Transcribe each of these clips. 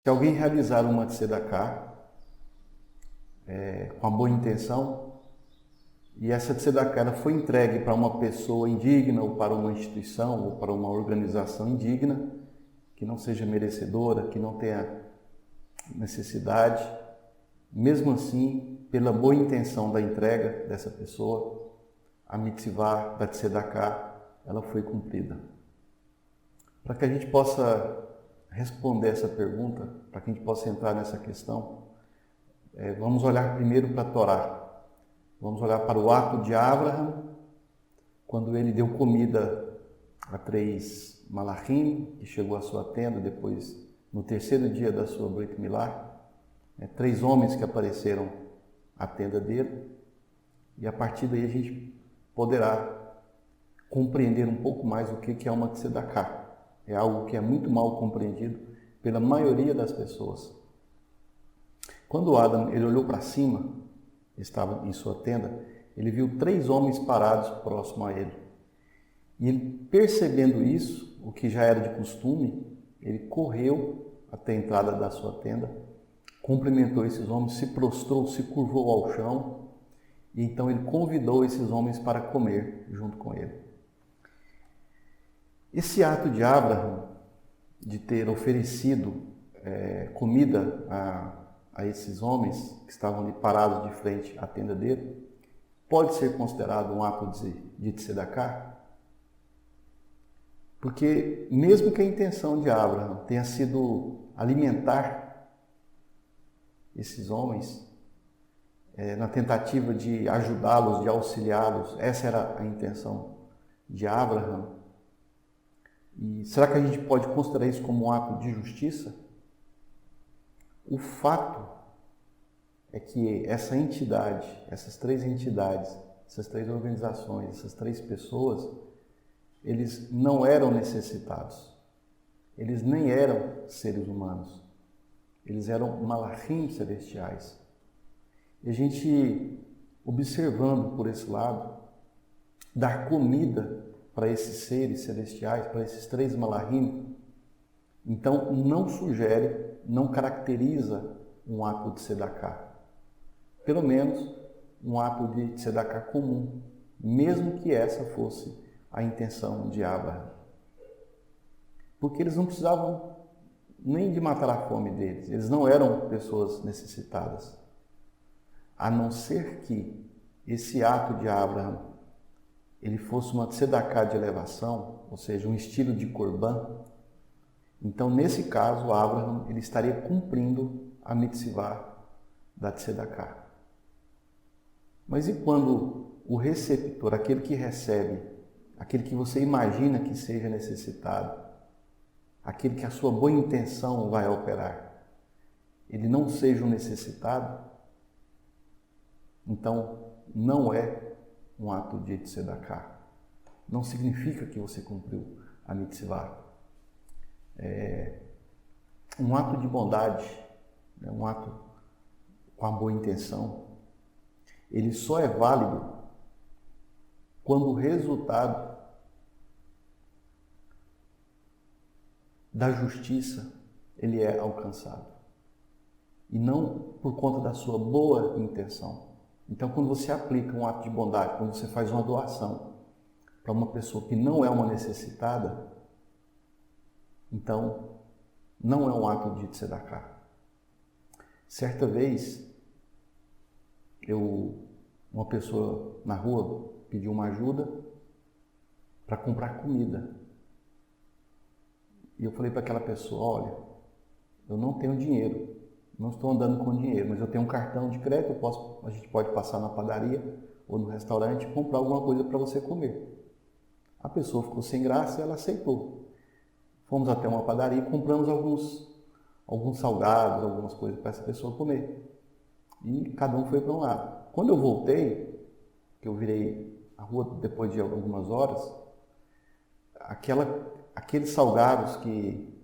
Se alguém realizar uma tzedakah com a boa intenção, e essa tzedakah ela foi entregue para uma pessoa indigna, ou para uma instituição, ou para uma organização indigna, que não seja merecedora, que não tenha necessidade, mesmo assim, pela boa intenção da entrega dessa pessoa, a mitzvah da tzedakah, ela foi cumprida. Para que a gente possa responder essa pergunta, para que a gente possa entrar nessa questão, vamos olhar primeiro para a Torá. Vamos olhar para o ato de Abraham, quando ele deu comida a 3 malachim, que chegou à sua tenda depois, no terceiro dia da sua Brit Milá, 3 homens que apareceram à tenda dele, e a partir daí a gente poderá compreender um pouco mais o que é uma tzedakah. É algo que é muito mal compreendido pela maioria das pessoas. Quando Adão ele olhou para cima, estava em sua tenda, ele viu 3 homens parados próximo a ele. E ele, percebendo isso, o que já era de costume, ele correu até a entrada da sua tenda, cumprimentou esses homens, se prostrou, se curvou ao chão, e então ele convidou esses homens para comer junto com ele. Esse ato de Abraham, de ter oferecido comida a esses homens que estavam ali parados de frente à tenda dele, pode ser considerado um ato de tzedakah? Porque mesmo que a intenção de Abraham tenha sido alimentar esses homens, na tentativa de ajudá-los, de auxiliá-los, essa era a intenção de Abraham. E será que a gente pode considerar isso como um ato de justiça? O fato é que essa entidade, essas 3 entidades, essas 3 organizações, essas 3 pessoas, eles não eram necessitados. Eles nem eram seres humanos. Eles eram malachim celestiais. E a gente, observando por esse lado, dar comida para esses seres celestiais, para esses 3 malachim, então não sugere, não caracteriza um ato de tzedakah. Pelo menos um ato de tzedakah comum, mesmo que essa fosse a intenção de Abraham. Porque eles não precisavam nem de matar a fome deles, eles não eram pessoas necessitadas. A não ser que esse ato de Abraham ele fosse uma tzedakah de elevação, ou seja, um estilo de korban, então nesse caso Abraham ele estaria cumprindo a mitzvah da tzedakah. Mas e quando o receptor, aquele que recebe, aquele que você imagina que seja necessitado, aquele que a sua boa intenção vai operar, ele não seja um necessitado, então não é um ato de tzedakah. Não significa que você cumpriu a mitzvah. Um ato de bondade, um ato com a boa intenção, ele só é válido quando o resultado da justiça ele é alcançado. E não por conta da sua boa intenção. Então, quando você aplica um ato de bondade, quando você faz uma doação para uma pessoa que não é uma necessitada, então não é um ato de tzedakah. Certa vez, uma pessoa na rua pediu uma ajuda para comprar comida. E eu falei para aquela pessoa, olha, eu não tenho dinheiro, não estou andando com dinheiro, mas eu tenho um cartão de crédito, a gente pode passar na padaria ou no restaurante e comprar alguma coisa para você comer. A pessoa ficou sem graça e ela aceitou. Fomos até uma padaria e compramos alguns salgados, algumas coisas para essa pessoa comer. E cada um foi para um lado. Quando eu voltei, que eu virei a rua depois de algumas horas, aqueles salgados que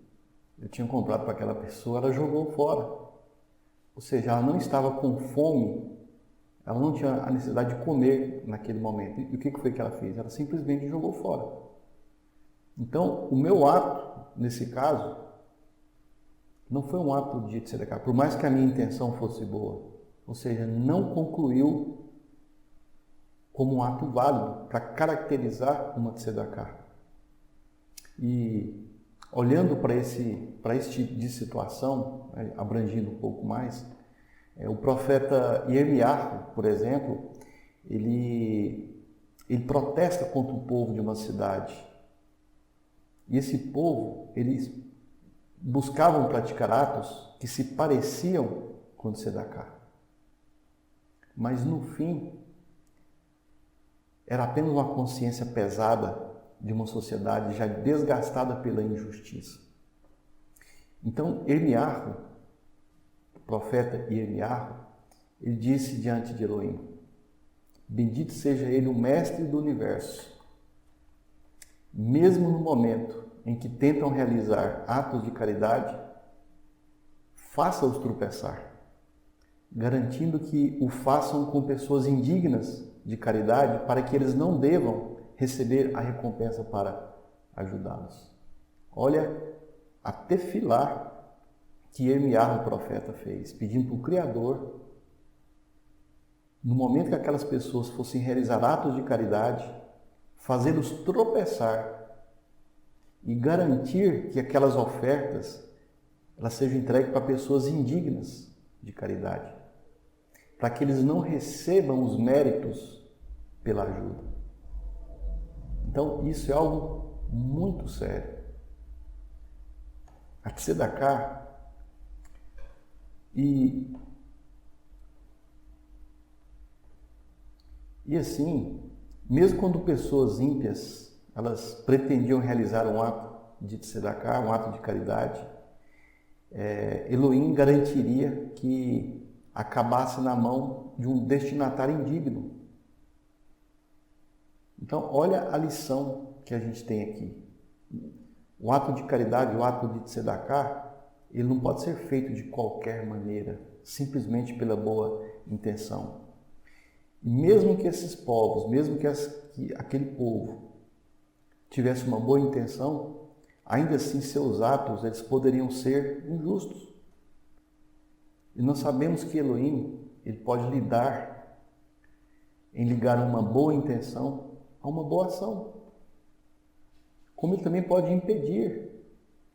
eu tinha comprado para aquela pessoa, ela jogou fora. Ou seja, ela não estava com fome, ela não tinha a necessidade de comer naquele momento. E o que foi que ela fez? Ela simplesmente jogou fora. Então, o meu ato, nesse caso, Não foi um ato de tzedakah, por mais que a minha intenção fosse boa. Ou seja, não concluiu como um ato válido para caracterizar uma tzedakah. E olhando para esse tipo de situação, abrangindo um pouco mais, o profeta Irmiyahu, por exemplo, ele protesta contra o povo de uma cidade. E esse povo, eles buscavam praticar atos que se pareciam com o tzedakah. Mas no fim, era apenas uma consciência pesada de uma sociedade já desgastada pela injustiça. Então, Irmiyahu, o profeta Irmiyahu, ele disse diante de Elohim: bendito seja ele, o mestre do universo. Mesmo no momento em que tentam realizar atos de caridade, faça-os tropeçar, garantindo que o façam com pessoas indignas de caridade, para que eles não devam receber a recompensa para ajudá-los. Olha a tefilá que Irmiyahu, o profeta, fez, pedindo para o Criador, no momento que aquelas pessoas fossem realizar atos de caridade, fazê-los tropeçar e garantir que aquelas ofertas elas sejam entregues para pessoas indignas de caridade, para que eles não recebam os méritos pela ajuda. Então, isso é algo muito sério. A tzedakah e assim, mesmo quando pessoas ímpias, elas pretendiam realizar um ato de tzedakah, um ato de caridade, Elohim garantiria que acabasse na mão de um destinatário indigno. Então, olha a lição que a gente tem aqui. O ato de caridade, o ato de tzedakah, ele não pode ser feito de qualquer maneira, simplesmente pela boa intenção. E mesmo que esses povos, mesmo que aquele povo tivesse uma boa intenção, ainda assim seus atos eles poderiam ser injustos. E nós sabemos que Elohim ele pode ligar uma boa intenção a uma boa ação. Como ele também pode impedir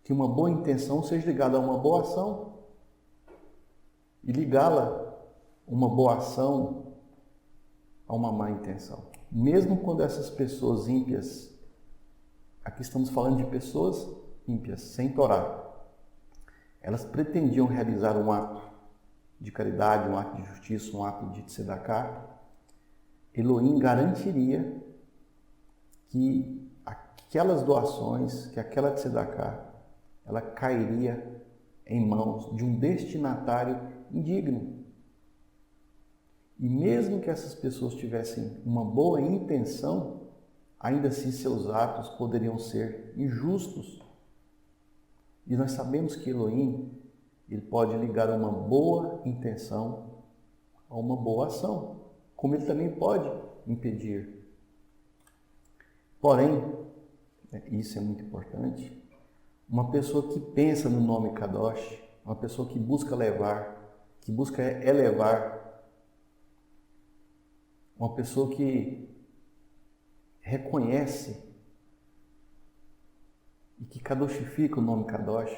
que uma boa intenção seja ligada a uma boa ação e ligá-la, uma boa ação, a uma má intenção. Mesmo quando essas pessoas ímpias, aqui estamos falando de pessoas ímpias, sem Torá, elas pretendiam realizar um ato de caridade, um ato de justiça, um ato de tzedakah, Elohim garantiria que aquelas doações, que aquela tzedakah, ela cairia em mãos de um destinatário indigno. E mesmo que essas pessoas tivessem uma boa intenção, ainda assim seus atos poderiam ser injustos. E nós sabemos que Elohim, ele pode ligar uma boa intenção a uma boa ação, como ele também pode impedir. Porém, isso é muito importante, uma pessoa que pensa no nome Kadosh, uma pessoa que busca levar, que busca elevar, uma pessoa que reconhece e que kadoshifica o nome Kadosh,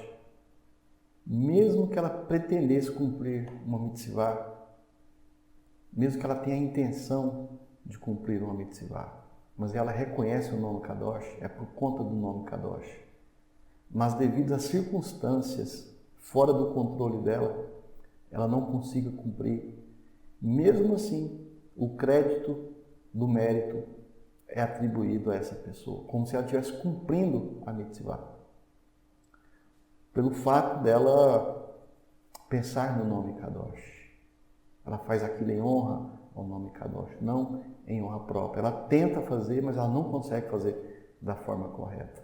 mesmo que ela pretendesse cumprir uma mitzvah, mesmo que ela tenha a intenção de cumprir uma mitzvah, mas ela reconhece o nome Kadosh, é por conta do nome Kadosh. Mas devido às circunstâncias fora do controle dela, ela não consiga cumprir. Mesmo assim, o crédito do mérito é atribuído a essa pessoa, como se ela estivesse cumprindo a mitzvah. Pelo fato dela pensar no nome Kadosh. Ela faz aquilo em honra ao nome Kadosh, não em honra própria. Ela tenta fazer, mas ela não consegue fazer da forma correta.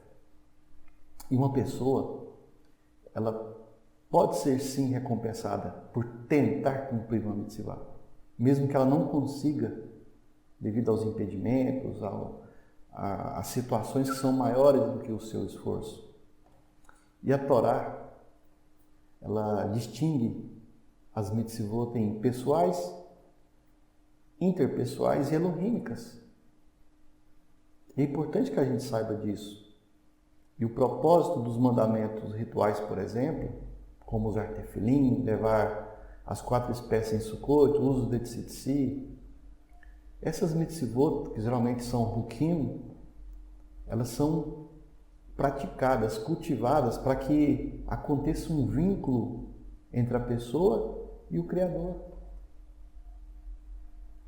E uma pessoa, ela pode ser sim recompensada por tentar cumprir uma mitzvah, mesmo que ela não consiga, devido aos impedimentos, a situações que são maiores do que o seu esforço. E a Torá, ela distingue as mitzvot em pessoais, interpessoais e elohímicas. É importante que a gente saiba disso. E o propósito dos mandamentos rituais, por exemplo, como usar tefilim, levar as 4 espécies em Sukkot, o uso de tzitzi, essas mitzvot, que geralmente são hukim, elas são praticadas, cultivadas para que aconteça um vínculo entre a pessoa e o Criador.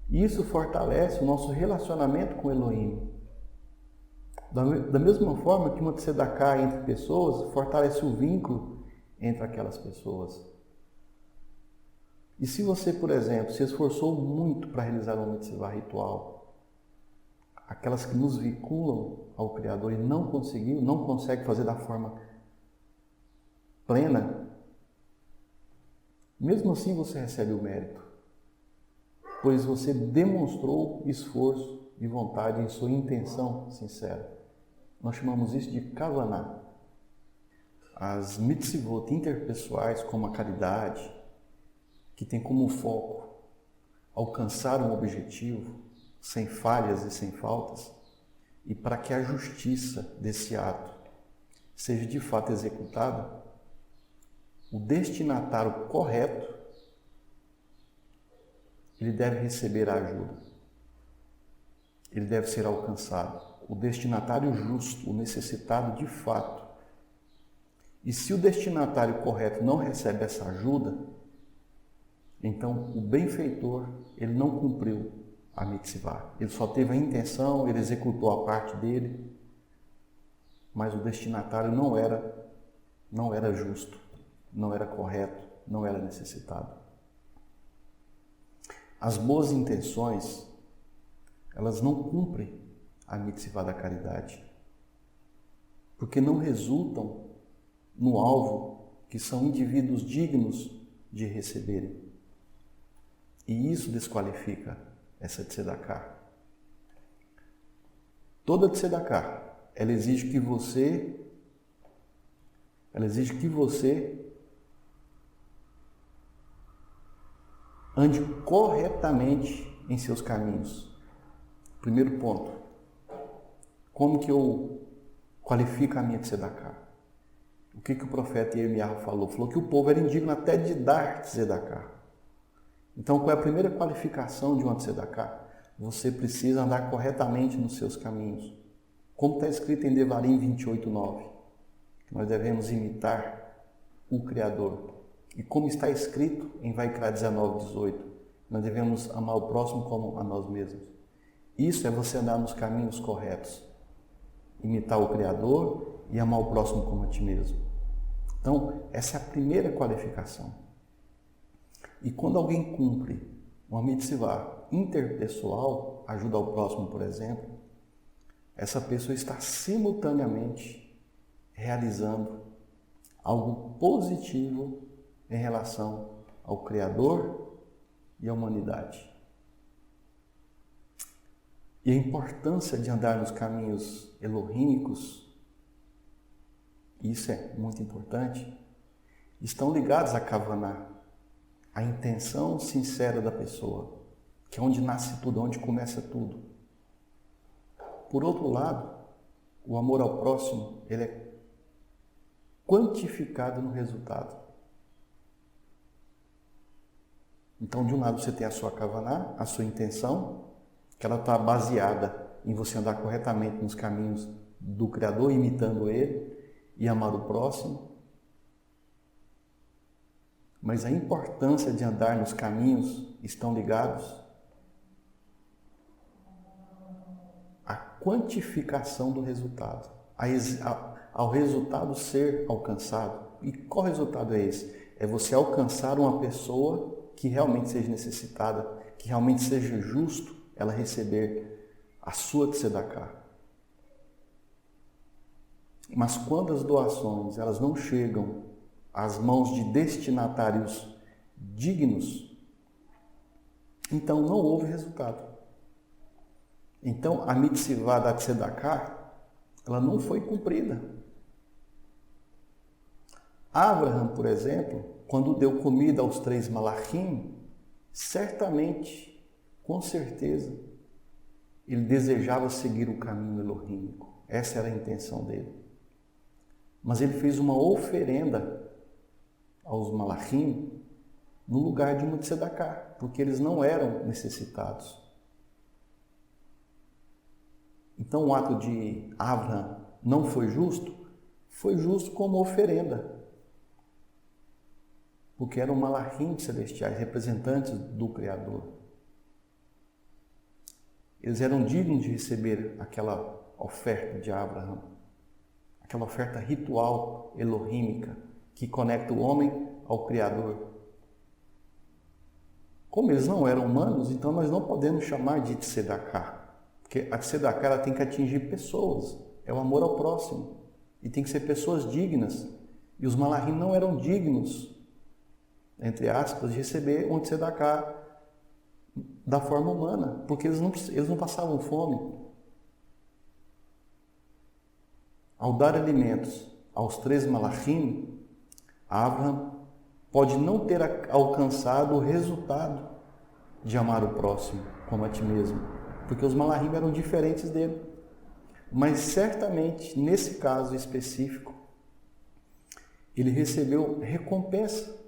E isso fortalece o nosso relacionamento com Elohim. Da mesma forma que uma tzedakah entre pessoas fortalece o vínculo entre aquelas pessoas. E se você, por exemplo, se esforçou muito para realizar uma mitzvah ritual, aquelas que nos vinculam ao Criador e não conseguiu, não consegue fazer da forma plena, mesmo assim você recebe o mérito, pois você demonstrou esforço e vontade em sua intenção sincera. Nós chamamos isso de kavaná. As mitzvot interpessoais, como a caridade, que tem como foco alcançar um objetivo sem falhas e sem faltas, e para que a justiça desse ato seja de fato executada, o destinatário correto, ele deve receber a ajuda. Ele deve ser alcançado. O destinatário justo, o necessitado de fato. E se o destinatário correto não recebe essa ajuda, então o benfeitor, ele não cumpriu a mitzvah. Ele só teve a intenção, ele executou a parte dele, mas o destinatário não era justo, não era correto, não era necessitado. As boas intenções, elas não cumprem a mitzvah da caridade, porque não resultam no alvo que são indivíduos dignos de receberem. E isso desqualifica essa tzedakah. Toda tzedakah, ela exige que você ande corretamente em seus caminhos. Primeiro ponto. Como que eu qualifico a minha tzedakah? O que o profeta Irmiyahu falou? Falou que o povo era indigno até de dar tzedakah. Então, qual é a primeira qualificação de uma tzedakah? Você precisa andar corretamente nos seus caminhos. Como está escrito em Devarim 28:9, que nós devemos imitar o Criador. E como está escrito em Vaikra 19:18, nós devemos amar o próximo como a nós mesmos. Isso é você andar nos caminhos corretos. Imitar o Criador e amar o próximo como a ti mesmo. Então, essa é a primeira qualificação. E quando alguém cumpre uma mitzvah interpessoal, ajuda ao próximo, por exemplo, essa pessoa está simultaneamente realizando algo positivo em relação ao Criador e à humanidade. E a importância de andar nos caminhos elohímicos, isso é muito importante, estão ligados a kavaná, a intenção sincera da pessoa, que é onde nasce tudo, onde começa tudo. Por outro lado, o amor ao próximo, ele é quantificado no resultado. Então, de um lado você tem a sua kavaná, a sua intenção, que ela está baseada em você andar corretamente nos caminhos do Criador, imitando Ele e amar o próximo. Mas a importância de andar nos caminhos estão ligados à quantificação do resultado, ao resultado ser alcançado. E qual resultado é esse? É você alcançar uma pessoa que realmente seja necessitada, que realmente seja justo ela receber a sua tzedakah. Mas quando as doações elas não chegam às mãos de destinatários dignos, então não houve resultado. Então a mitzvah da tzedakah, ela não foi cumprida. Abraham, por exemplo, quando deu comida aos 3 malachim, certamente, com certeza, ele desejava seguir o caminho elohímico. Essa era a intenção dele. Mas ele fez uma oferenda aos malachim no lugar de uma tzedakah, porque eles não eram necessitados. Então o ato de Abraham não foi justo como oferenda, porque eram malachim celestiais, representantes do Criador. Eles eram dignos de receber aquela oferta de Abraham, aquela oferta ritual elohímica que conecta o homem ao Criador. Como eles não eram humanos, então nós não podemos chamar de tzedakah, porque a tzedakah ela tem que atingir pessoas, é o amor ao próximo, e tem que ser pessoas dignas. E os malachim não eram dignos, entre aspas, de receber um tzedakah da forma humana, porque eles não passavam fome. Ao dar alimentos aos 3 malachim, Abraham pode não ter alcançado o resultado de amar o próximo como a ti mesmo, porque os malachim eram diferentes dele. Mas certamente, nesse caso específico, ele recebeu recompensa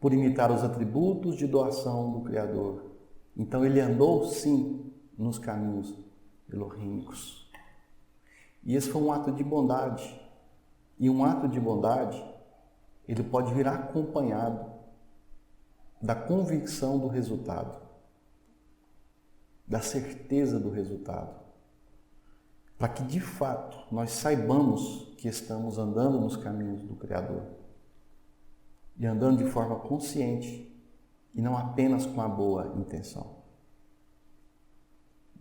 por imitar os atributos de doação do Criador. Então ele andou, sim, nos caminhos elohímicos. E esse foi um ato de bondade. E um ato de bondade, ele pode vir acompanhado da convicção do resultado, da certeza do resultado, para que de fato nós saibamos que estamos andando nos caminhos do Criador e andando de forma consciente e não apenas com a boa intenção.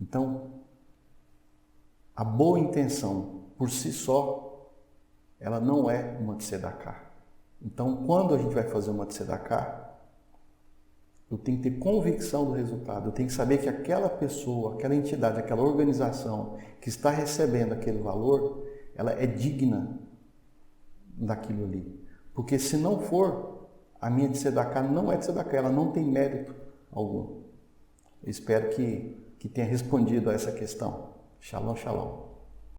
Então, a boa intenção por si só, ela não é uma tzedakah. Então, quando a gente vai fazer uma tzedakah, eu tenho que ter convicção do resultado, eu tenho que saber que aquela pessoa, aquela entidade, aquela organização que está recebendo aquele valor, ela é digna daquilo ali. Porque se não for, a minha tzedakah não é tzedakah, ela não tem mérito algum. Eu espero que tenha respondido a essa questão. Shalom, shalom.